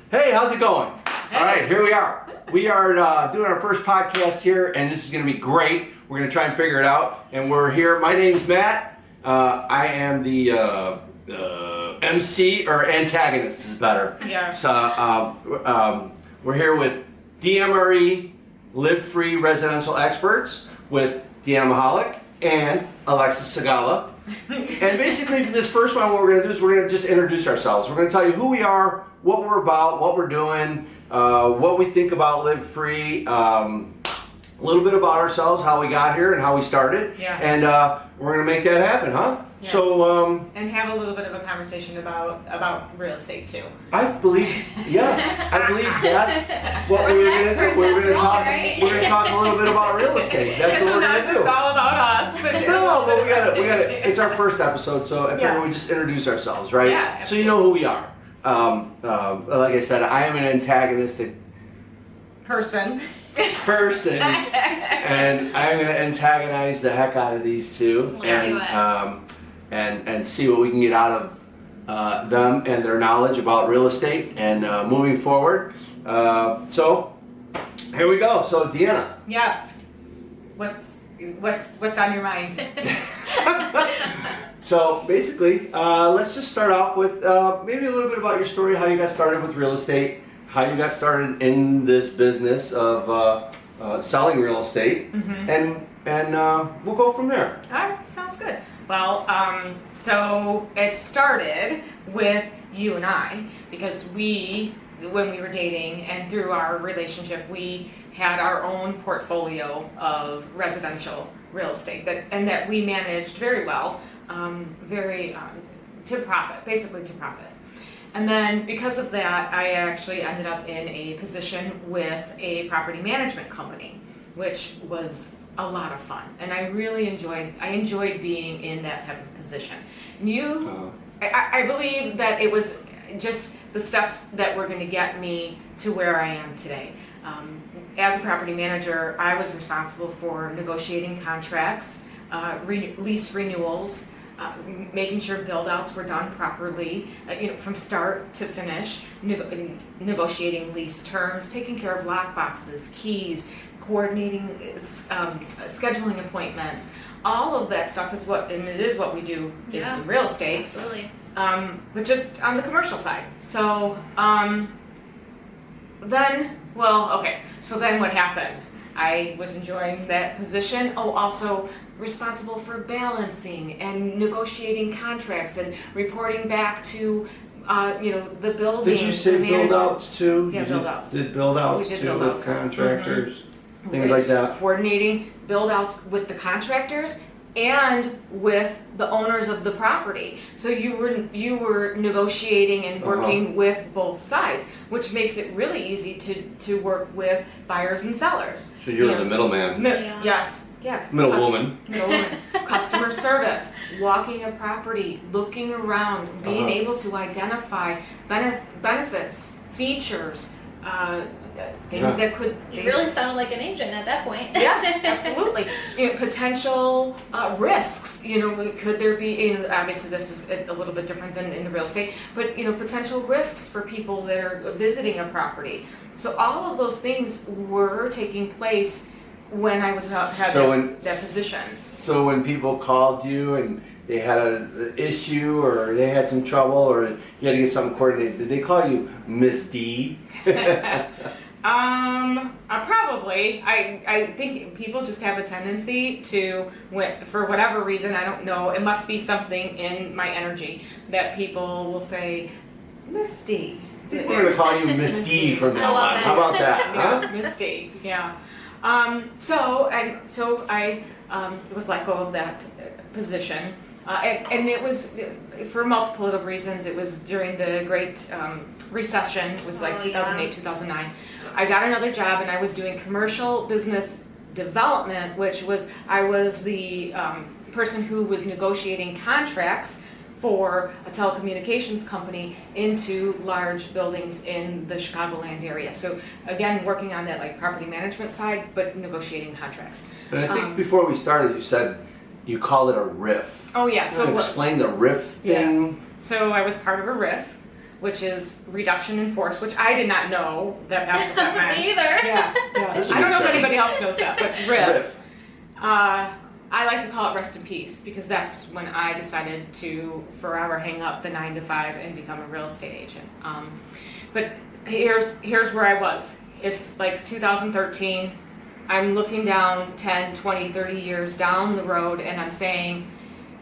Hey, how's it going? All right, here we are. We are doing our first podcast here, and this is going to be great. We're going to try and figure it out. And we're here. My name's Matt. I am the MC, or antagonist is better. Yeah. So we're here with DMRE, Live Free Residential Experts, with Deanna and Alexis Sagala. And basically, this first one, what we're going to do is we're going to just introduce ourselves. We're going to tell you who we are, what we're about, what we're doing, what we think about Live Free, a little bit about ourselves, how we got here and how we started. Yeah. And we're going to make that happen, huh? Yes. So, and have a little bit of a conversation about real estate too. I believe, yes, I believe that's what we're going to do. We're going to talk. Right? We're going to talk a little bit about real estate. That's what we're going to do. It's not just all about us. But No, but we got it. It's our first episode, so I figure we just introduce ourselves, right? Yeah, so you know who we are. Like I said, I am an antagonistic person, and I'm going to antagonize the heck out of these two, Let's do it. And see what we can get out of them and their knowledge about real estate and moving forward. So here we go. So Deanna. Yes. What's on your mind? So basically, let's just start off with maybe a little bit about your story, how you got started with real estate, how you got started in this business of selling real estate, and we'll go from there. All right, sounds good. Well, so it started with you and I, because when we were dating and through our relationship, we had our own portfolio of residential real estate that we managed very well, to profit, basically to profit. And then because of that, I actually ended up in a position with a property management company, which was a lot of fun, and I really enjoyed being in that type of position. And I believe that it was just the steps that were going to get me to where I am today. As a property manager, I was responsible for negotiating contracts, lease renewals, making sure build-outs were done properly, from start to finish, negotiating lease terms, taking care of lock boxes, keys, coordinating, scheduling appointments. All of that stuff is what we do in real estate. Absolutely. But just on the commercial side. So so then what happened? I was enjoying that position. Oh, also responsible for balancing and negotiating contracts and reporting back to the building. Did you say build-outs too? Yeah, build-outs. Did build-outs We did too build-outs. with contractors, things like that? Coordinating build-outs with the contractors and with the owners of the property. So you were negotiating and working with both sides, which makes it really easy to work with buyers and sellers. So you're the middleman. Yes. Yeah. Middle woman. Customer service, walking a property, looking around, being able to identify benefits, features, things that could. You really sounded like an agent at that point. Yeah, absolutely. Potential risks. Could there be? Obviously, this is a little bit different than in the real estate, but potential risks for people that are visiting a property. So all of those things were taking place when I was that position. So when people called you and they had an issue or they had some trouble or you had to get something coordinated, did they call you Miss D? Probably. I think people just have a tendency to, for whatever reason, I don't know, it must be something in my energy that people will say, Miss D. I think we're going to call you Miss D from now on. How about that? Yeah, Miss D, yeah. So I was let go of that position. And it was for multiple of reasons. It was during the Great Recession. It was like 2008, 2009. I got another job and I was doing commercial business development, which was I was the person who was negotiating contracts for a telecommunications company into large buildings in the Chicagoland area. So again, working on that like property management side, but negotiating contracts. But I think before we started, you said you call it a RIF. Oh yeah. So explain the RIF thing. Yeah. So I was part of a RIF. which is reduction in force, which I did not know that's what that meant. Me either. Yeah, That's a I don't know good if sound. anybody else knows that, but RIF. Riff. I like to call it rest in peace because that's when I decided to forever hang up the 9 to 5 and become a real estate agent. But here's where I was. It's like 2013. I'm looking down 10, 20, 30 years down the road and I'm saying,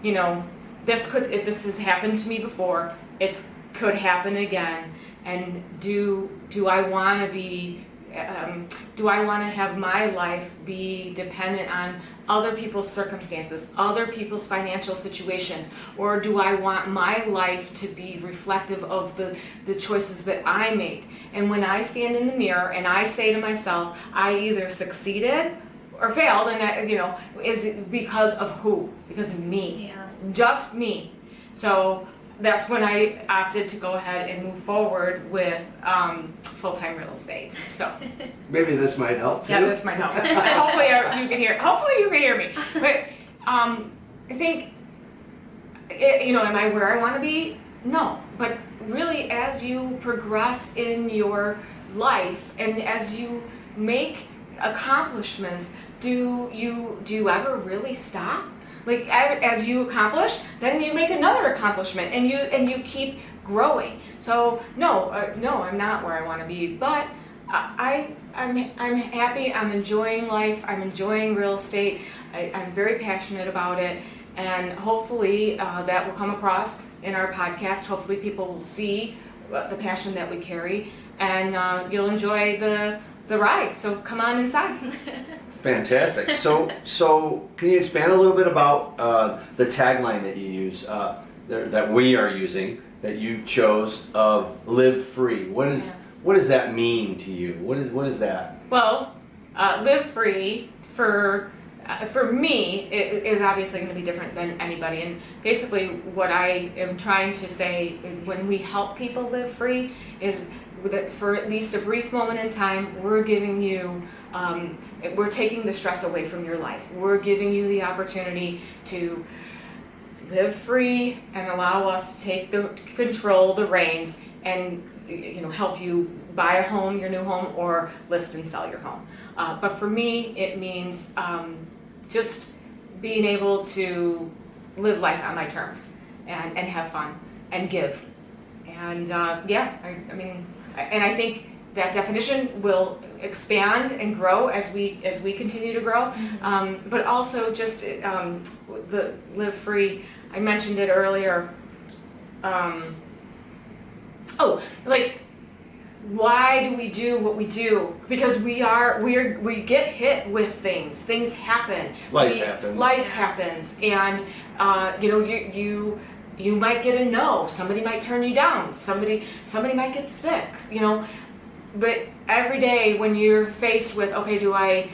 you know, this has happened to me before. It could happen again. And do I want to be do I want to have my life be dependent on other people's circumstances, other people's financial situations, or do I want my life to be reflective of the choices that I make? And when I stand in the mirror and I say to myself, I either succeeded or failed, and that, you know, is it because of who? Because of me, Yeah. just me. So that's when I opted to go ahead and move forward with full-time real estate. So Maybe this might help too. yeah, this might help. Hopefully you can hear. Hopefully you can hear me. But I think, you know, am I where I want to be? No. But really, as you progress in your life and as you make accomplishments, do you ever really stop? Like as you accomplish, then you make another accomplishment, and you keep growing. So no, I'm not where I want to be, but I'm happy. I'm enjoying life. I'm enjoying real estate. I'm very passionate about it, and hopefully that will come across in our podcast. Hopefully people will see the passion that we carry, and you'll enjoy the ride. So come on inside. Fantastic. So can you expand a little bit about the tagline that you use, that we are using, that you chose of "Live Free"? What does that mean to you? What is that? Well, live free for me it is obviously going to be different than anybody. And basically, what I am trying to say is when we help people live free is that for at least a brief moment in time, we're giving you. We're taking the stress away from your life. We're giving you the opportunity to live free and allow us to control the reins and, you know, help you buy a home, your new home, or list and sell your home. But for me, it means just being able to live life on my terms and have fun and give. And I mean, and I think that definition will expand and grow as we continue to grow. Mm-hmm. But also just the live free. I mentioned it earlier. Like, why do we do what we do? Because we get hit with things. Things happen. Life happens. Life happens, and you know, you might get a no. Somebody might turn you down. Somebody might get sick. You know. But every day when you're faced with, okay, do I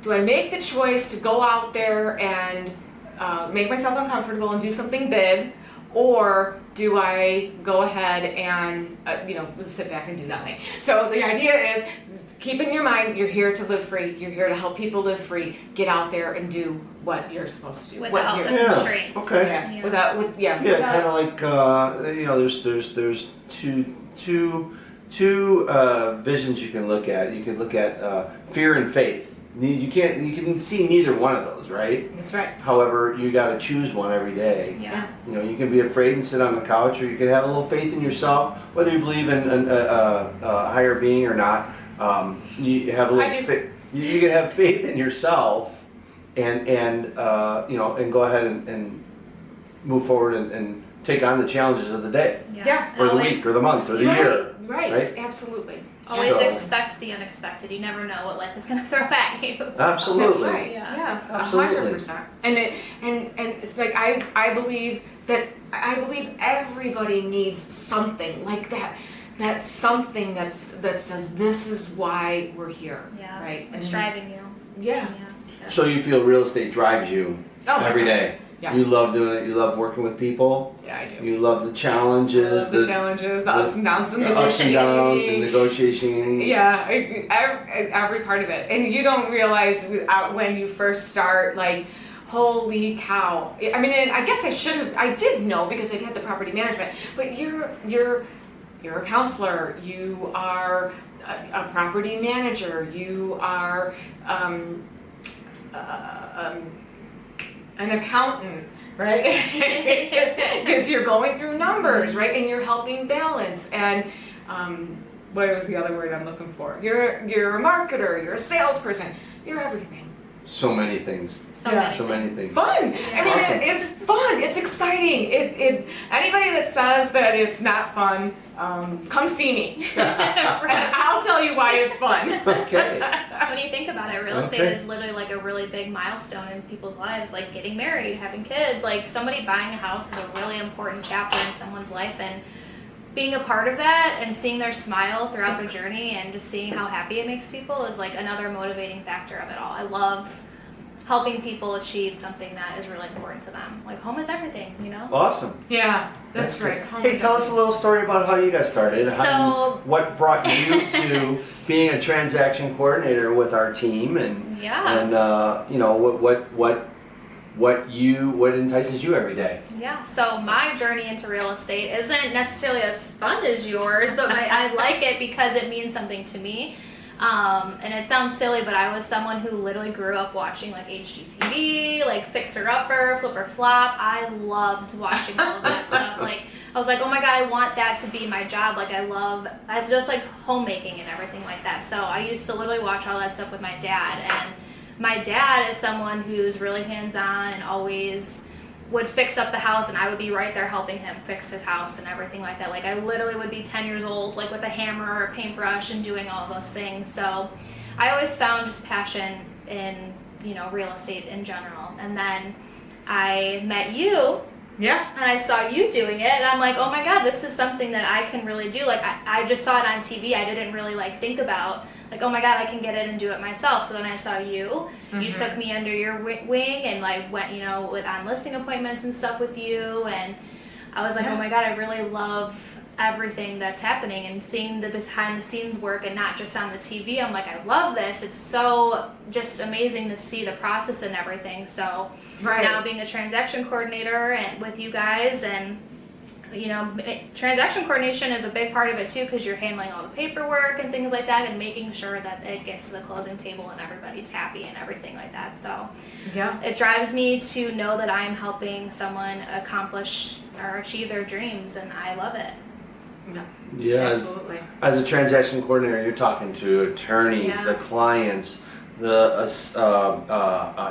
make the choice to go out there and make myself uncomfortable and do something big, or do I go ahead and sit back and do nothing? So the idea is, keep in your mind, you're here to live free. You're here to help people live free. Get out there and do what you're supposed to do. Without the Yeah, constraints. okay. Yeah. Yeah. Yeah, kind of like there's two visions you can look at. You can look at fear and faith. You can see neither one of those, right? That's right. However, you got to choose one every day. Yeah. You know, you can be afraid and sit on the couch, or you can have a little faith in yourself, whether you believe in a higher being or not. You have a little faith. You can have faith in yourself, and go ahead and move forward and take on the challenges of the day, Yeah. or the Always- week, or the month, or the year. Right. Absolutely. Always So- expect the unexpected. You never know what life is going to throw at you. So. Absolutely. That's right. Yeah. Yeah, Absolutely. 100%. And it's like I believe everybody needs something like that. That's something that says this is why we're here. Yeah. Right. What's driving you? Yeah. So you feel real estate drives you every day. Yeah. You love doing it. You love working with people. Yeah, I do. You love the challenges, the challenges, the ups and downs, the ups and downs, and negotiating. negotiating. Yeah, every part of it. And you don't realize when you first start, like, holy cow. I mean, and I guess I did know because I had the property management, but you're you're a counselor, you are a property manager, you are an accountant, right? Because you're going through numbers, right? And you're helping balance. And what was the other word I'm looking for? You're a marketer, you're a salesperson, you're everything. So many things. So Yeah. many So many things. Fun. Yeah. I mean, Awesome. it's fun. It's exciting. Anybody that says that it's not fun, come see me. I'll tell you why it's fun. Okay. When you think about it, real estate Okay. is literally like a really big milestone in people's lives, like getting married, having kids. Like somebody buying a house is a really important chapter in someone's life, and being a part of that and seeing their smile throughout their journey and just seeing how happy it makes people is like another motivating factor of it all. I love helping people achieve something that is really important to them. Like home is everything, you know? Awesome. Yeah, that's great. great. Hey, tell us a little story about how you got started. What brought you to being a transaction coordinator with our team, and Yeah. and you know what entices you every day? Yeah, so my journey into real estate isn't necessarily as fun as yours, but I like it because it means something to me. And it sounds silly, but I was someone who literally grew up watching like HGTV, like Fixer Upper, Flipper Flop. I loved watching all of that stuff. Like I was like, oh my god, I want that to be my job. Like I just like homemaking and everything like that. So I used to literally watch all that stuff with my dad, and my dad is someone who's really hands-on and always would fix up the house, and I would be right there helping him fix his house and everything like that. Like I literally would be 10 years old, like with a hammer or a paintbrush and doing all those things. So I always found just passion in, you know, real estate in general. And then I met you. Yeah. And I saw you doing it, and I'm like, oh my god, this is something that I can really do. Like, I just saw it on TV. I didn't really, like, think about, like, oh my god, I can get it and do it myself. So then I saw you. You took me under your wing and, like, went, you know, on listing appointments and stuff with you. And I was like, oh my god, I really love everything that's happening and seeing the behind the scenes work and not just on the TV. I'm like, I love this. It's so just amazing to see the process and everything. So now being a transaction coordinator and with you guys, and you know, transaction coordination is a big part of it too, because you're handling all the paperwork and things like that and making sure that it gets to the closing table and everybody's happy and everything like that. So Yeah. it drives me to know that I'm helping someone accomplish or achieve their dreams, and I love it. No. Yeah, Absolutely. as a transaction coordinator, you're talking to attorneys, Yeah. the clients, the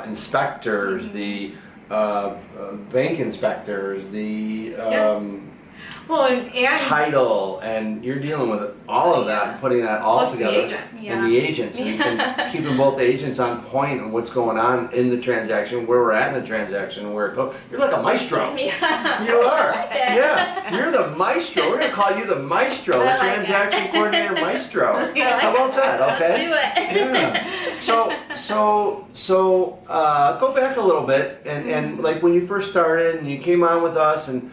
inspectors, the bank inspectors, the Well, and title, and you're dealing with all of that and putting that all plus the together. agent. And the agents, and you can keeping both the agents on point and what's going on in the transaction, where we're at in the transaction, and where it goes. You're like a maestro. Yeah. You are. I like it. Yeah, you're the maestro. We're gonna call you the maestro, the I like transaction it. coordinator maestro. I like How about that? Okay. Let's do it. Yeah. So go back a little bit, and like when you first started and you came on with us, and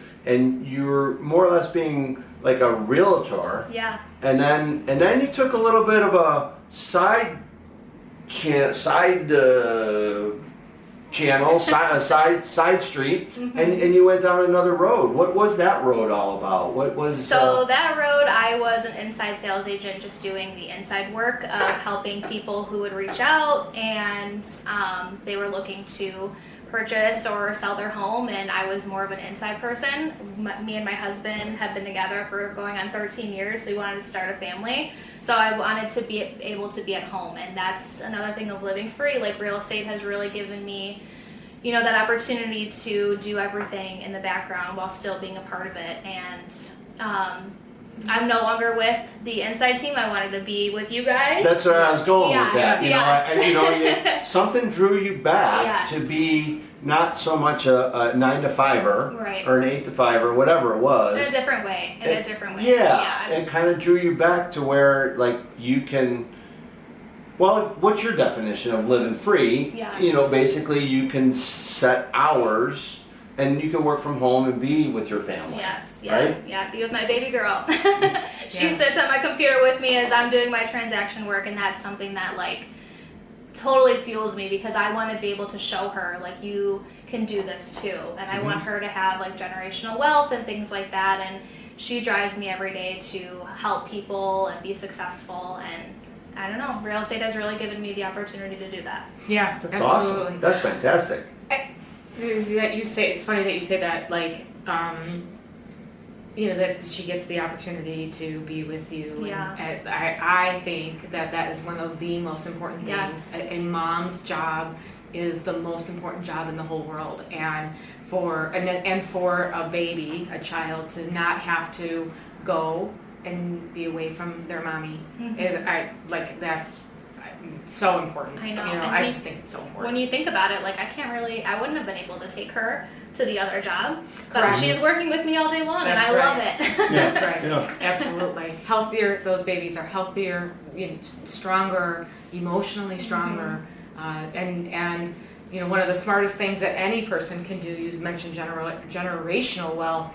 you were more or less being like a realtor, Yeah. and then you took a little bit of a side channel, side street, and you went down another road. What was that road all about? What was So that road, I was an inside sales agent, just doing the inside work of helping people who would reach out, and they were looking to purchase or sell their home, and I was more of an inside person. Me and my husband have been together for going on 13 years, so we wanted to start a family. So I wanted to be able to be at home, and that's another thing of living free. Like real estate has really given me, you know, that opportunity to do everything in the background while still being a part of it. And I'm no longer with the inside team. I wanted to be with you guys. That's where I was going with that. Yes. Something drew you back Yes. to be not so much a 9 to 5er Right. or an 8 to 5 or whatever it was. In a different way. Yeah, and kind of drew you back to where like you can. Well, what's your definition of living free? Yes. You know, basically you can set hours and you can work from home and be with your family. Yes, yeah, Right? yeah, be with my baby girl. She Yeah. sits at my computer with me as I'm doing my transaction work, and that's something that like totally fuels me, because I want to be able to show her like you can do this too, and I want her to have like generational wealth and things like that. And she drives me every day to help people and be successful. And I don't know, real estate has really given me the opportunity to do that. Yeah, That's absolutely. awesome. That's fantastic. That you say, it's funny that you say that, like, you know, that she gets the opportunity to be with you. Yeah. And I think that is one of the most important things. Yes. A mom's job is the most important job in the whole world. And for a baby, a child, to not have to go and be away from their mommy that's so important. I know. You know, And I just think it's so important. When you think about it, like I wouldn't have been able to take her to the other job, but Correct. she's working with me all day long, That's and I right. love it. Yeah. That's right. Yeah. Absolutely. Healthier, those babies are healthier, you know, stronger, emotionally stronger. And you know, one of the smartest things that any person can do, you mentioned generational wealth,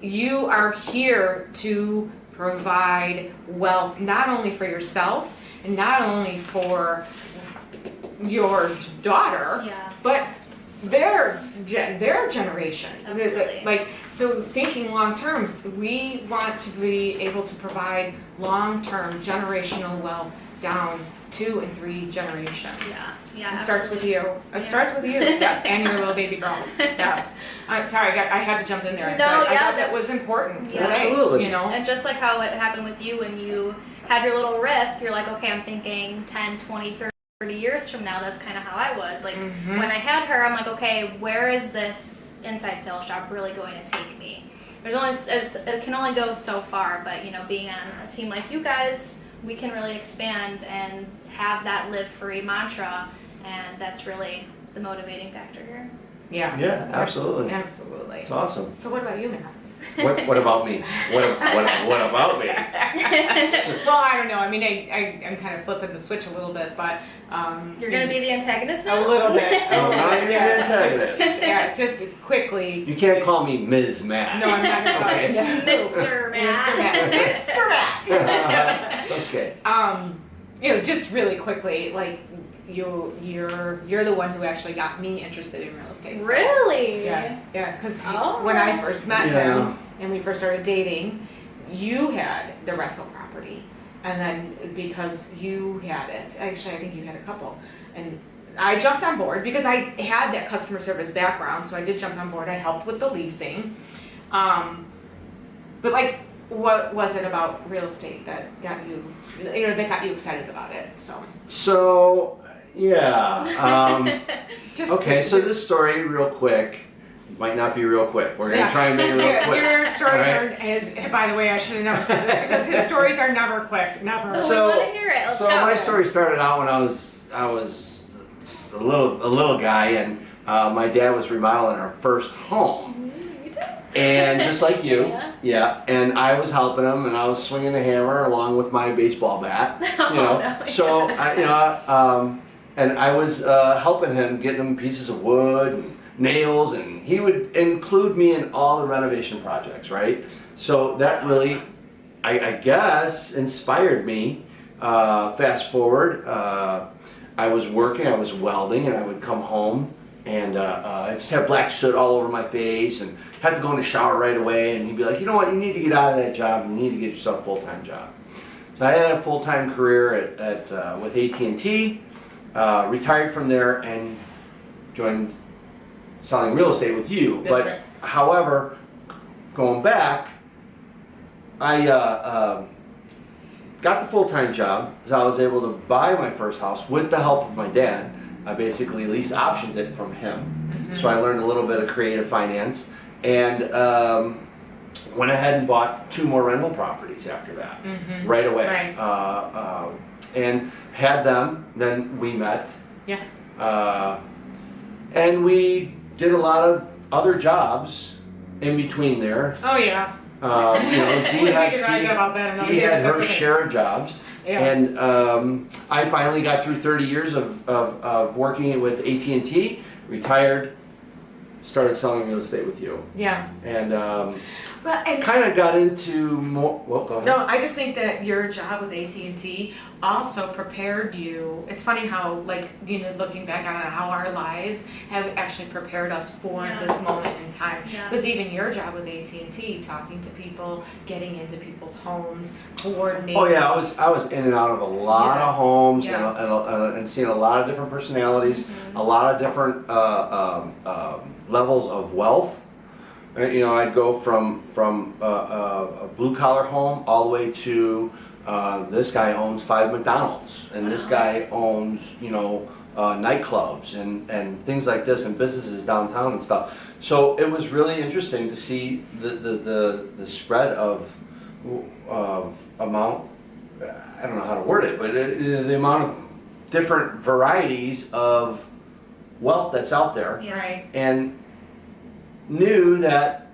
you are here to provide wealth not only for yourself and not only for your daughter, Yeah. but their generation. Absolutely. Like, so thinking long term, we want to be able to provide long term generational wealth down 2 and 3 generations. Yeah. It starts with you. It Yeah. starts with you. Yes, and your little baby girl. Yes. Sorry, I had to jump in there. No, I yeah, thought that was important to Yeah. say. Absolutely. You know. And just like how it happened with you when you had your little rift, you're like, okay, I'm thinking 10, 20, 30 years from now, that's kind of how I was. Like, Mhm. when I had her, I'm like, okay, where is this inside sales job really going to take me? It can only go so far, but, you know, being on a team like you guys, we can really expand and have that live free mantra, and that's really the motivating factor here. Yeah. Yeah, absolutely. Absolutely. It's awesome. So what about you, Matt? What about me? What about me? Well, I don't know. I mean, I'm kind of flipping the switch a little bit, but You're going to be the antagonist a now? little bit. No, not even the antagonist. Just quickly. You can't call me Ms. Matt. No, I'm not gonna. Okay. Mr. Matt. Mr. Matt. Okay. You know, just really quickly, like you're the one who actually got me interested in real estate. So, Really? yeah, because Oh. when I first met Yeah. him and we first started dating, you had the rental property, and then because you had it, actually I think you had a couple, and I jumped on board because I had that customer service background, so I did jump on board. I helped with the leasing, but like, what was it about real estate that got you, that got you excited about it? So, yeah. Just Okay, so this story, real quick, might not be real quick. We're gonna try and make it real quick. Your stories Alright? are, by the way, I should have never said this because his stories are never quick, never. So- we wanna hear it. Let's so go. my story started out when I was a little guy, and my dad was remodeling our first home. You do? And just like you, Yeah. and I was helping him, and I was swinging the hammer along with my baseball bat, Oh, no. So and I was helping him, getting him pieces of wood and nails, and he would include me in all the renovation projects, right? So that really, I guess, inspired me. Fast forward, I was working, I was welding, and I would come home and I'd just have black soot all over my face and have to go in the shower right away, and he'd be like, you know what, you need to get out of that job, you need to get yourself a full-time job. So I had a full-time career with AT&T, retired from there and joined selling real estate with you. That's But right. however, going back, I got the full-time job, so I was able to buy my first house with the help of my dad. I basically lease optioned it from him. So I learned a little bit of creative finance, and went ahead and bought 2 more rental properties after that, right away. Right. And had them, then we met. Yeah. And we did a lot of other jobs in between there. Oh yeah. Dee We could argue about that another Dee day, had but her that's okay. share of jobs. Yeah. And I finally got through 30 years of working with AT&T, retired started selling real estate with you, Yeah. and And kind of got into more. Well, go ahead. no, I just think that your job with AT&T also prepared you. It's funny how, like, looking back on it, how our lives have actually prepared us for Yeah. this moment in time. Yes. Because even your job with AT&T, talking to people, getting into people's homes, coordinating. Oh yeah, I was in and out of a lot Yeah. of homes Yeah. and seeing a lot of different personalities, Mm-hmm. a lot of different levels of wealth. I'd go from a blue collar home all the way to this guy owns 5 McDonald's, and this Wow. guy owns nightclubs and things like this, and businesses downtown and stuff. So it was really interesting to see the spread of amount. I don't know how to word it, but the amount of different varieties of wealth that's out there, Yeah. Right. and knew that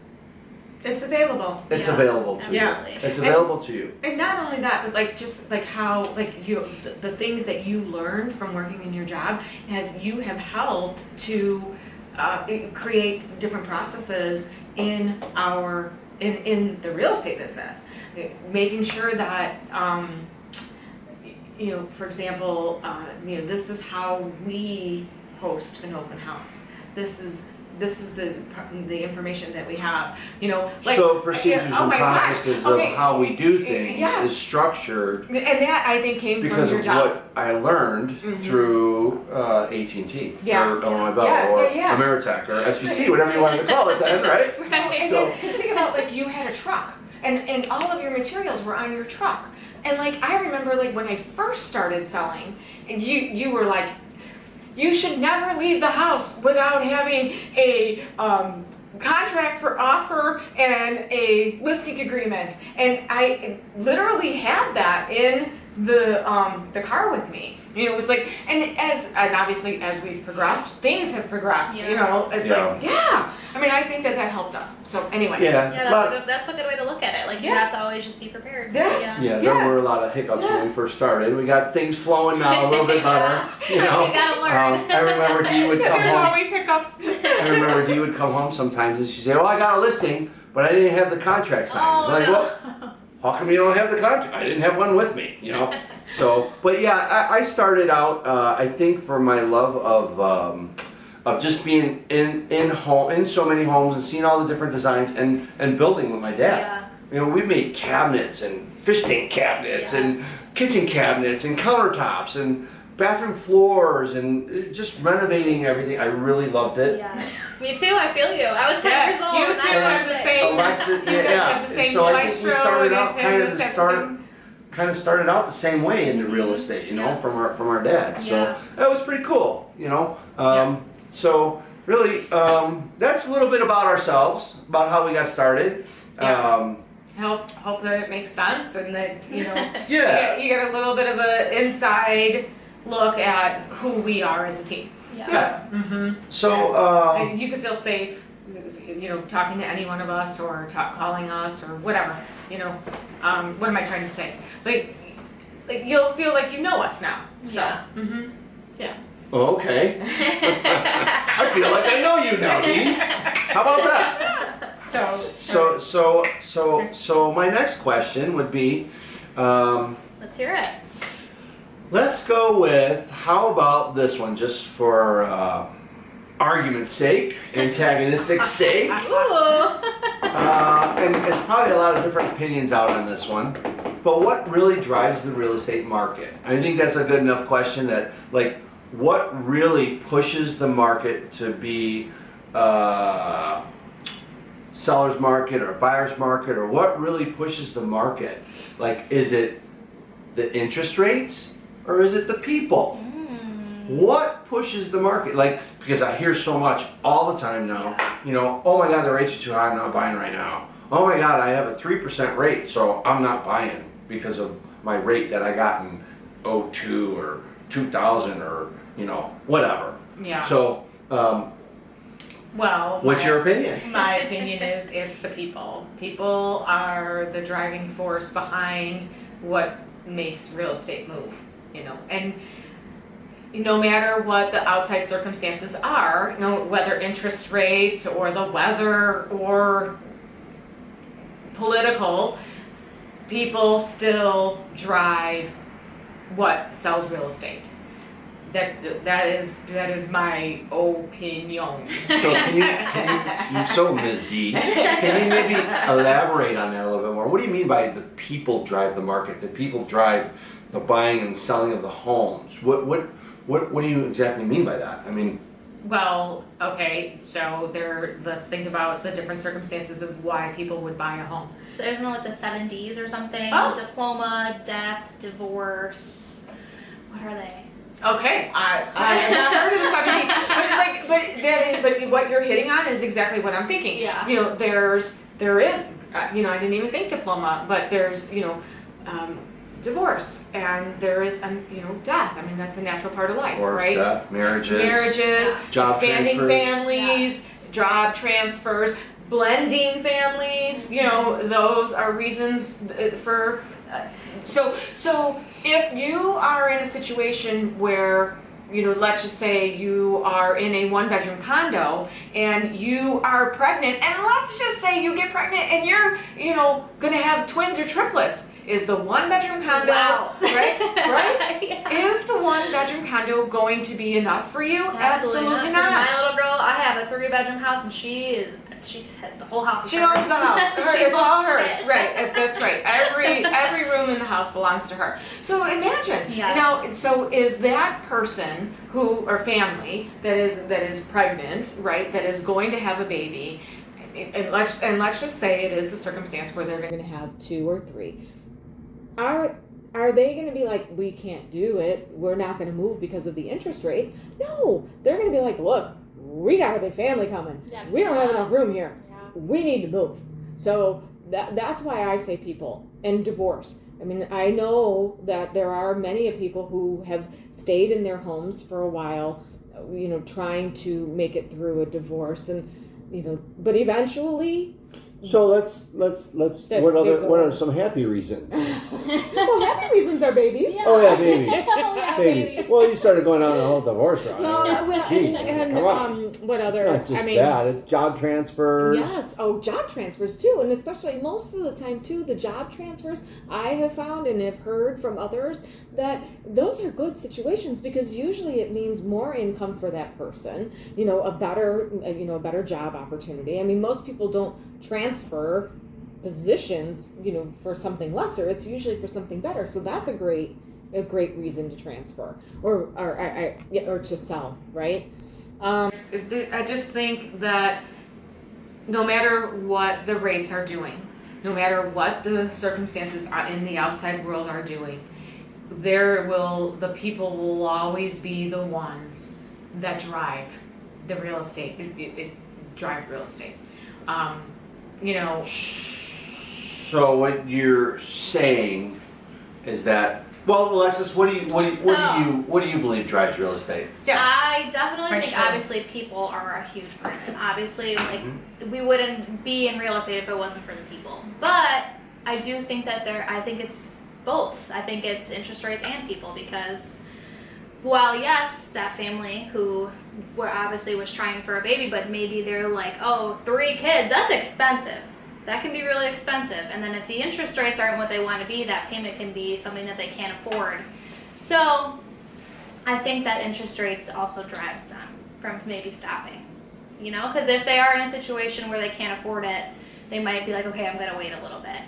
It's available. it's Yeah. available to Yeah. you. It's available to you. And not only that, but like just like how like the things that you learned from working in your job have helped to create different processes in in the real estate business, making sure that for example, this is how we host an open house. This is the information that we have, So procedures oh and my gosh. processes Okay. of how we do things Yes. is structured And that I think came because from your of job. what I learned Mhm. through AT&T Yeah. or Illinois Bell Yeah, or yeah. Ameritech or SBC, whatever you wanted to call it then, right? So, and So- then just think about like you had a truck and all of your materials were on your truck. And like I remember like when I first started selling and you were like, you should never leave the house without having a contract for offer and a listing agreement. And I literally had that in the car with me. It was like, and obviously as we've progressed, things have progressed. Yeah. Yeah. I mean, I think that helped us. So anyway. Yeah. Yeah, that's a good way to look at it. Like, you Yeah. have to always just be prepared. Yes. Yeah, there Yeah. were a lot of hiccups when we first started. We got things flowing now a little bit better. You gotta learn. I remember Dee would come There's home. always hiccups. I remember Dee would come home sometimes and she'd say, "Well, I got a listing, but I didn't have the contract signed." Oh, I'm like, no. well, how come you don't have the contract? I didn't have one with me, So, but yeah, I started out. I think for my love of just being in so many homes and seeing all the different designs and building with my dad. Yeah. We made cabinets and fish tank cabinets and Yes. kitchen cabinets and countertops and bathroom floors and just renovating everything. I really loved it. Yes. Me too, I feel you. I was 10 Yeah, years old. you and I too, loved I'm the it. same. Alexis, You guys have the same so I think we maestro started and out Tim kind of just the have the start, same- kind of started out the same way into real estate, Yeah. from our dad. So Yeah. that was pretty cool, So really, that's a little bit about ourselves, about how we got started. Yeah. Hope that it makes sense and that Yeah. you get a little bit of an inside look at who we are as a team. Yeah. Mm-hmm. So. And you can feel safe, talking to any one of us or calling us or whatever. What am I trying to say? Like you'll feel like you know us now. So, Yeah. Mm-hmm. Yeah. Okay. I feel like I know you now, Dee. How about that? So my next question would be, Let's hear it. let's go with, how about this one, just for argument's sake, antagonistic sake. Ooh. And there's probably a lot of different opinions out on this one. But what really drives the real estate market? I think that's a good enough question that, what really pushes the market to be seller's market or buyer's market, or what really pushes the market? Is it the interest rates or is it the people? What pushes the market? Because I hear so much all the time now, oh my God, the rates are too high, I'm not buying right now. Oh my God, I have a 3% rate, so I'm not buying because of my rate that I got in '02 or 2000 or, whatever. Yeah. So, Well, what's your opinion? My opinion is it's the people. People are the driving force behind what makes real estate move, and no matter what the outside circumstances are, whether interest rates or the weather or political, people still drive what sells real estate. That is my opinion. So so Ms. D, can you maybe elaborate on that a little bit more? What do you mean by the people drive the market? The people drive the buying and selling of the homes. What do you exactly mean by that? I mean, well, okay, so let's think about the different circumstances of why people would buy a home. There's no like the 7 Ds or something. Oh. Diploma, death, divorce. What are they? Okay, I have not heard of the 70s, but what you're hitting on is exactly what I'm thinking. Yeah. There is, I didn't even think diploma, but there's, divorce, and there is, death. I mean, that's a natural part of life, divorce, right? death, marriages, Yeah. job expanding transfers. families, Yes. job transfers, blending families. Those are reasons for. So if you are in a situation where, let's just say you are in a 1-bedroom condo and you are pregnant, and let's just say you get pregnant and you're, gonna have twins or triplets. Is the 1-bedroom condo, Wow. right? Yeah. Is the 1-bedroom condo going to be enough for you? Absolutely 'Cause not. My little girl, I have a 3-bedroom house, and she's the whole house. Is She hers. owns the house. She It's all owns hers. it. Right. That's right. Every room in the house belongs to her. So imagine. Yes. Now, so is that person or family that is pregnant, right? That is going to have a baby, and let's just say it is the circumstance where they're going to have 2 or 3. Are they going to be like, we can't do it, we're not going to move because of the interest rates? No, they're going to be like, look, we got a big family coming. Yeah. We don't have enough room here. Yeah. We need to move. So that's why I say people. And divorce. I mean, I know that there are many of people who have stayed in their homes for a while, trying to make it through a divorce, and but eventually. So let's what are some happy reasons? Well, happy reasons are babies. Yeah. Oh yeah, babies. Oh, yeah, Babies. babies. Well, you started going on the whole divorce route. No, Jeez, and come on. what It's other? not just that. It's job transfers. Yes. Oh, job transfers too, and especially most of the time too, the job transfers I have found and have heard from others that those are good situations because usually it means more income for that person. A better job opportunity. I mean, most people don't transfer positions, for something lesser. It's usually for something better. So that's a great reason to transfer or to sell, right? I just think that no matter what the rates are doing, no matter what the circumstances in the outside world are doing, the people will always be the ones that drive the real estate. Drive real estate. So what you're saying is that, well, Alexis, what do you believe drives real estate? Yes. I definitely For think sure. obviously people are a huge part of it. Obviously, we wouldn't be in real estate if it wasn't for the people. But I do think that I think it's both. I think it's interest rates and people because while yes, that family who obviously was trying for a baby, but maybe they're like, oh, 3 kids, that's expensive. That can be really expensive. And then if the interest rates aren't what they want to be, that payment can be something that they can't afford. So I think that interest rates also drives them from maybe stopping. Because if they are in a situation where they can't afford it, they might be like, okay, I'm going to wait a little bit.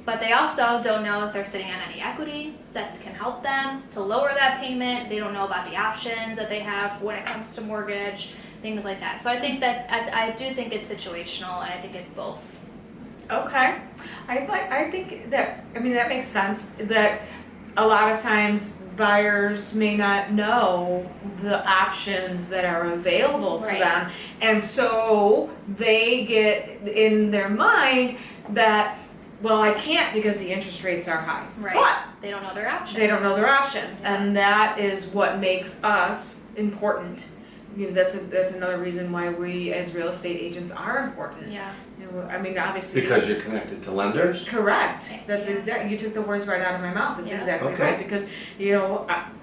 But they also don't know if they're sitting on any equity that can help them to lower that payment. They don't know about the options that they have when it comes to mortgage, things like that. So I think that I do think it's situational, and I think it's both. Okay. I think that makes sense. That a lot of times buyers may not know the options that are available to Right. them, and so they get in their mind that, well, I can't because the interest rates are high. Right. But They don't know their options. they don't know their options, and that is what makes us important. That's another reason why we as real estate agents are important. Yeah. I mean, obviously. Because you're connected to lenders? Correct. That's Yeah. exactly, you took the words right out of my mouth. That's Yeah. exactly Okay. right. Because,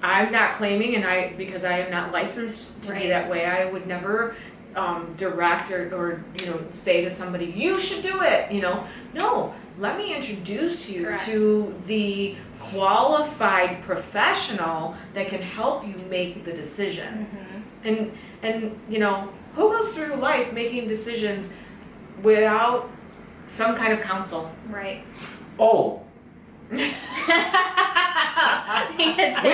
I'm not claiming, because I am not licensed to be Right. that way, I would never direct or say to somebody, you should do it, No, let me introduce you Correct. to the qualified professional that can help you make the decision. Mhm. And who goes through life making decisions without some kind of counsel? Right. Oh, we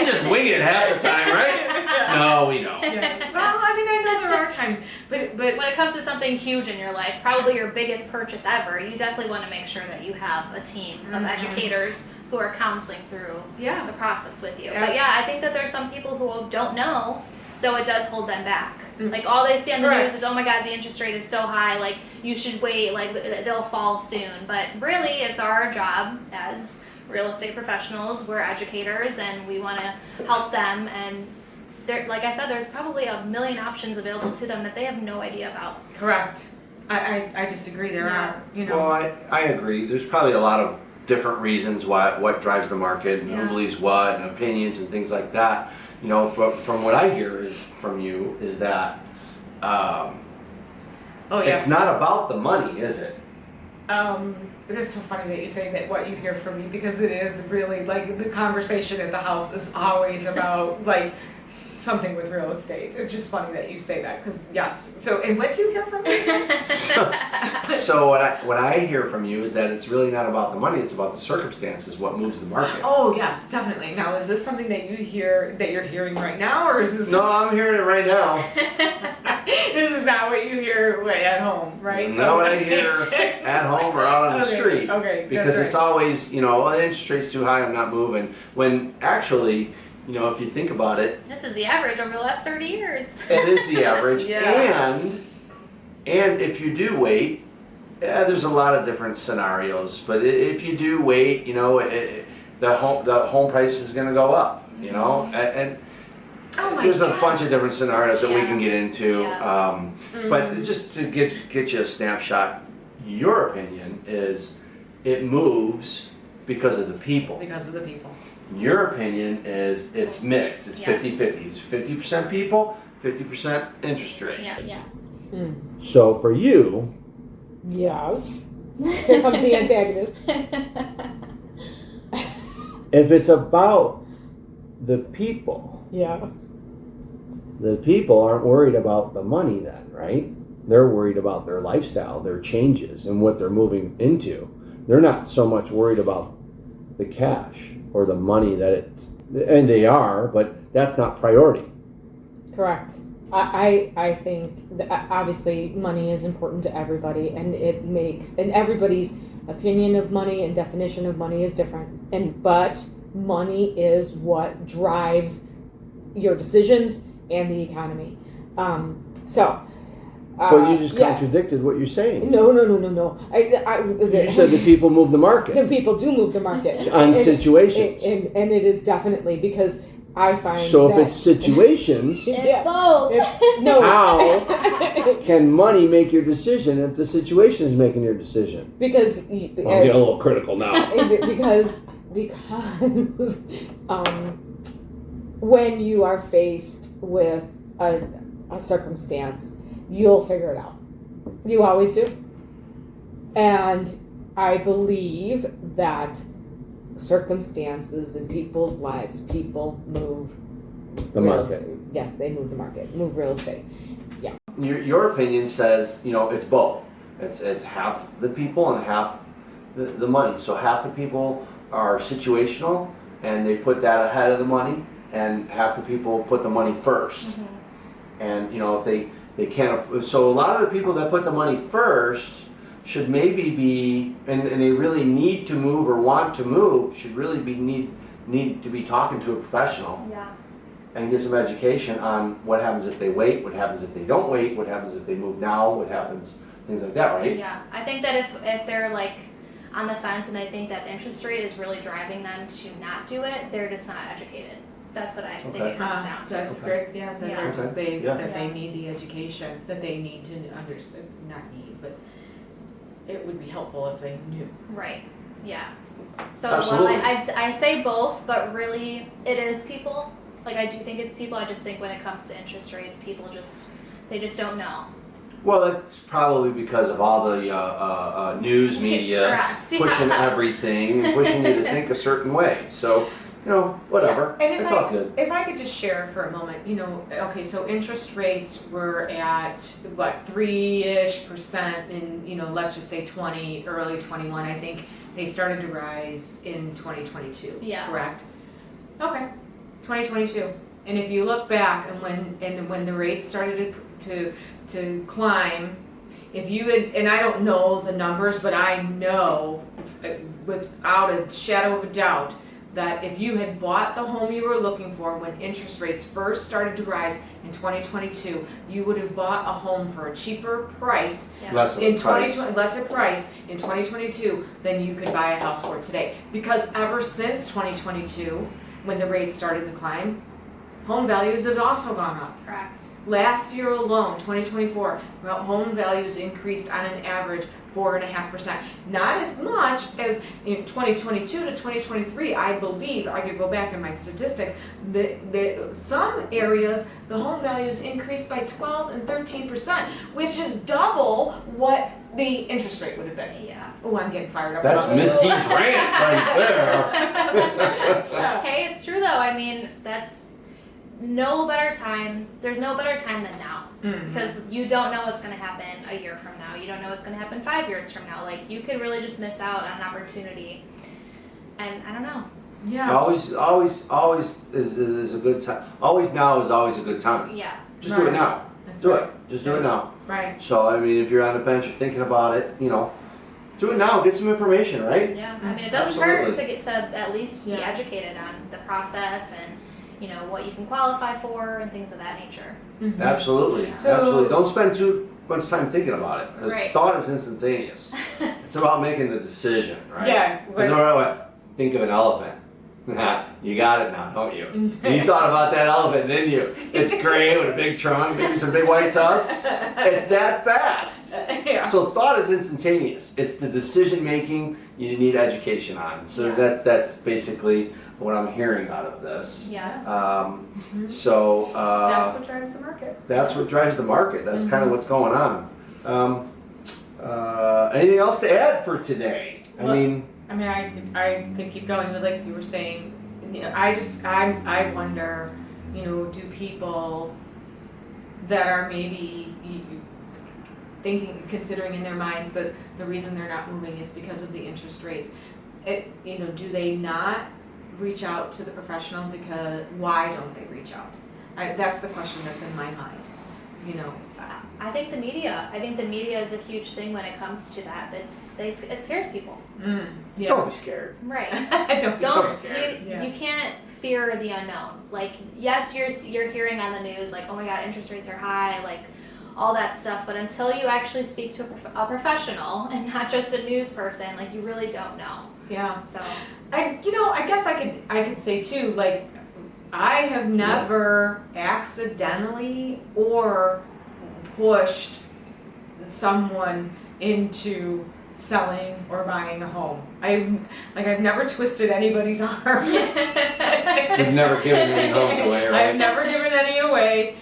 just wing it half the time, right? No, we don't. Yes. Well, I know there are times, but When it comes to something huge in your life, probably your biggest purchase ever, you definitely want to make sure that you have a team of Mhm. educators who are counseling through yeah, the process with you. Yeah. But yeah, I think that there's some people who don't know, so it does hold them back. Mm. Like all they see on the Correct. news is, oh my God, the interest rate is so high, like you should wait, like they'll fall soon. But really, it's our job as real estate professionals, we're educators, and we want to help them. And there, like I said, there's probably a million options available to them that they have no idea about. correct. I disagree. There Yeah. are, Well, I agree. There's probably a lot of different reasons what drives the market and Yeah. who believes what and opinions and things like that. From what I hear from you is that oh yes. it's not about the money, is it? It's so funny that you say that what you hear from me, because it is really like the conversation at the house is always about like something with real estate. It's just funny that you say that, because yes. So, and what do you hear from me? So what I hear from you is that it's really not about the money, it's about the circumstances, what moves the market. Oh yes, definitely. Now, is this something that you're hearing right now, or is this? No, I'm hearing it right now. This is not what you hear at home, right? This is not what I hear at home or out on the Okay, street. okay, Because that's it's right. always, oh, the interest rate's too high, I'm not moving. When actually, if you think about it, This is the average over the last 30 years. it is the average. Yeah. And if you do wait, there's a lot of different scenarios. But if you do wait, the home price is going to go up. And Oh my there's a God. bunch of different scenarios that we can get Yes, into. yes. But just to get you a snapshot, your opinion is it moves because of the people. Because of the people. Your opinion is it's mixed. It's Yes. 50-50. It's 50% people, 50% interest rate. Yeah, yes. So for you, Yes. Here comes the antagonist. if it's about the people, Yes. the people aren't worried about the money then, right? They're worried about their lifestyle, their changes, and what they're moving into. They're not so much worried about the cash or the money and they are, but that's not priority. Correct. I think that obviously money is important to everybody, and and everybody's opinion of money and definition of money is different. But money is what drives your decisions and the economy. But you just yeah. contradicted what you're saying. No. You said the people move the the market people do move the market on And- situations. and it is definitely because I find So that if it's situations, It's Yeah. both. no how can money make your decision if the situation is making your decision? because I'm getting a little critical now. because when you are faced with a circumstance, you'll figure it out. You always do. And I believe that circumstances in people's lives, people move The real market. estate. Yes, they move the market, move real estate. Your opinion says, it's both. It's half the people and half the money. So half the people are situational and they put that ahead of the money, and half the people put the money first. And if they can't, so a lot of the people that put the money first should maybe be, and they really need to move or want to move, should really be need to be talking to a professional Yeah. and get some education on what happens if they wait, what happens if they don't wait, what happens if they move now, what happens, things like that, right? Yeah. I think that if they're like on the fence and they think that interest rate is really driving them to not do it, they're just not educated. That's what I think it comes down to. That's Okay. great. Yeah, that Yeah. they're just Okay. Yeah. that they Yeah. need the education, that they need to understand, not need, but it would be helpful if they knew. Right. Yeah. So Absolutely. well, I say both, but really it is people. Like I do think it's people. I just think when it comes to interest rates, people they just don't know. Well, it's probably because of all the news media Correct. pushing Yeah. everything and pushing you to think a certain way. So, whatever. And It's all good. if I could just share for a moment, okay, so interest rates were at what 3-ish% in let's just say early 21. I think they started to rise in 2022. Yeah. Correct. Okay, 2022. And if you look back and when the rates started to climb, if you had, and I don't know the numbers, but I know without a shadow of a doubt that if you had bought the home you were looking for when interest rates first started to rise in 2022, you would have bought a home for a cheaper price Yeah. Less of in a price. 2020, lesser price in 2022 than you could buy a house for today. Because ever since 2022, when the rates started to climb, home values have also gone up. Correct. Last year alone, 2024, home values increased on an average 4.5%. Not as much as in 2022 to 2023. I believe, I could go back in my statistics, some areas, the home values increased by 12 and 13%, which is double what the interest rate would have been. Yeah. Oh, I'm getting fired up. That's about this. Miss D's rant right there. Hey, it's true though. I mean, that's no better time. There's no better time than now. Mhm. Because you don't know what's going to happen a year from now. You don't know what's going to happen 5 years from now. Like, you could really just miss out on an opportunity. And I don't know. Yeah. Always is a good time. Always now is always a good time. Yeah. Just do it Right. now. That's Do right. it. Just do it now. Right. So, I mean, if you're on the fence, you're thinking about it, do it now. Get some information, right? Yeah. I mean, it doesn't hurt Absolutely. to get to at least be Yeah. educated on the process and, what you can qualify for and things of that nature. Mhm. Absolutely. So- Absolutely. Don't spend too much time thinking about it, because Right. thought is instantaneous. It's about making the decision, right? Yeah. Because think of an elephant. You got it now, don't you? You thought about that elephant, didn't you? It's gray with a big trunk, maybe some big white tusks. It's that fast. Yeah. So thought is instantaneous. It's the decision making you need education on. So Yes. that's basically what I'm hearing out of this. Yes. So That's what drives the market. that's what drives the market. That's kind of what's going on. Anything else to add for today? Well, I could keep going, but like you were saying, I wonder, do people that are maybe considering in their minds that the reason they're not moving is because of the interest rates, do they not reach out to the professional? Because why don't they reach out? That's the question that's in my mind. I think the media. I think the media is a huge thing when it comes to that. It scares people. Yeah. Don't be scared. Right. Don't be Don't scared. you can't fear the unknown. Like, yes, you're hearing on the news like, oh my God, interest rates are high, like all that stuff. But until you actually speak to a professional and not just a news person, like you really don't know. Yeah. So I guess I could say too, like, I have never accidentally or pushed someone into selling or buying a home. I've never twisted anybody's arm. You've never given any homes away, right? I've never given any away.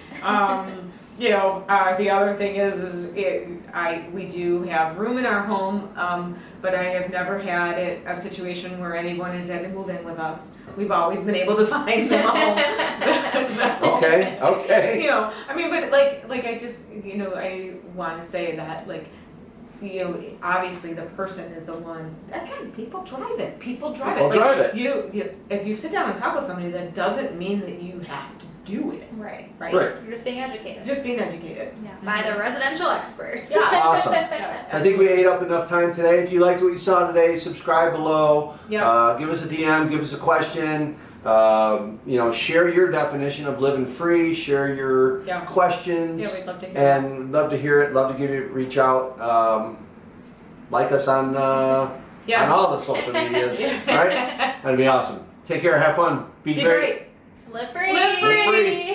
The other thing is we do have room in our home, but I have never had a situation where anyone has had to move in with us. We've always been able to find them a home. So, Okay. but like I just, I want to say that, like, obviously the person is the one. Again, people drive it. People drive People it. drive Like, it. You, if you sit down and talk with somebody, that doesn't mean that you have to do it, right. right? Right. You're just being educated. Just being educated. Yeah. By the residential experts. Yeah. Awesome. Yeah, I think we ate up enough time today. If you liked what you saw today, subscribe below. Yes. Give us a DM. Give us a question. Share your definition of living free. Share your Yeah. questions. Yeah, we'd love to hear And love to hear it. Love to reach out. Like us on all the social medias. Right? That'd be awesome. Take care. Have fun. Be great. great. Live free. Live free. Live free.